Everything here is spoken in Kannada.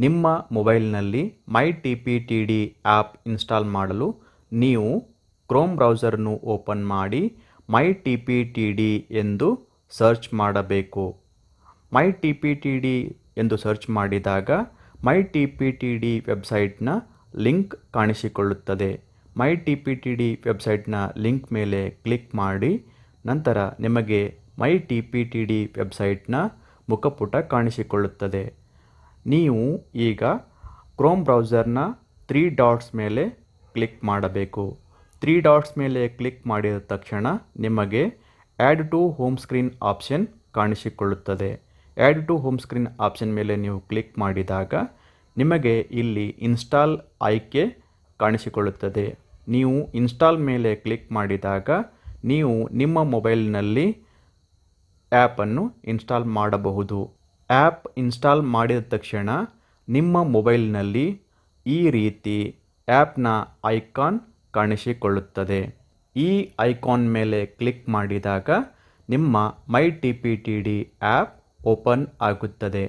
ನಿಮ್ಮ ಮೊಬೈಲ್ನಲ್ಲಿ my T P T D app install ಮಾಡಲು ನೀವು ಕ್ರೋಮ್ ಬ್ರೌಸರ್ನು ಓಪನ್ ಮಾಡಿ my T P T D ಎಂದು ಸರ್ಚ್ ಮಾಡಬೇಕು. My T P T D ಎಂದು ಸರ್ಚ್ ಮಾಡಿದಾಗ my T P T D ವೆಬ್ಸೈಟ್ನ ಲಿಂಕ್ ಕಾಣಿಸಿಕೊಳ್ಳುತ್ತದೆ. My T P T D ವೆಬ್ಸೈಟ್ನ ಲಿಂಕ್ ಮೇಲೆ ಕ್ಲಿಕ್ ಮಾಡಿ ನಂತರ ನಿಮಗೆ my T P T D ವೆಬ್ಸೈಟ್ನ ಮುಖಪುಟ ಕಾಣಿಸಿಕೊಳ್ಳುತ್ತದೆ. ನೀವು ಈಗ ಕ್ರೋಮ್ ಬ್ರೌಸರ್ನ 3 ಡಾಟ್ಸ್ ಮೇಲೆ ಕ್ಲಿಕ್ ಮಾಡಬೇಕು. 3 ಡಾಟ್ಸ್ ಮೇಲೆ ಕ್ಲಿಕ್ ಮಾಡಿದ ತಕ್ಷಣ ನಿಮಗೆ add to home screen option ಕಾಣಿಸಿಕೊಳ್ಳುತ್ತದೆ. Add to home screen option ಮೇಲೆ ನೀವು ಕ್ಲಿಕ್ ಮಾಡಿದಾಗ ನಿಮಗೆ ಇಲ್ಲಿ ಇನ್ಸ್ಟಾಲ್ ಆಯ್ಕೆ ಕಾಣಿಸಿಕೊಳ್ಳುತ್ತದೆ. ನೀವು ಇನ್ಸ್ಟಾಲ್ ಮೇಲೆ ಕ್ಲಿಕ್ ಮಾಡಿದಾಗ ನೀವು ನಿಮ್ಮ ಮೊಬೈಲ್ನಲ್ಲಿ ಆ್ಯಪನ್ನು ಇನ್ಸ್ಟಾಲ್ ಮಾಡಬಹುದು. ಆ್ಯಪ್ ಇನ್ಸ್ಟಾಲ್ ಮಾಡಿದ ತಕ್ಷಣ ನಿಮ್ಮ ಮೊಬೈಲ್ನಲ್ಲಿ ಈ ರೀತಿ ಆ್ಯಪ್ನ ಐಕಾನ್ ಕಾಣಿಸಿಕೊಳ್ಳುತ್ತದೆ. ಈ ಐಕಾನ್ ಮೇಲೆ ಕ್ಲಿಕ್ ಮಾಡಿದಾಗ ನಿಮ್ಮ ಮೈ T P T D app open ಆಗುತ್ತದೆ.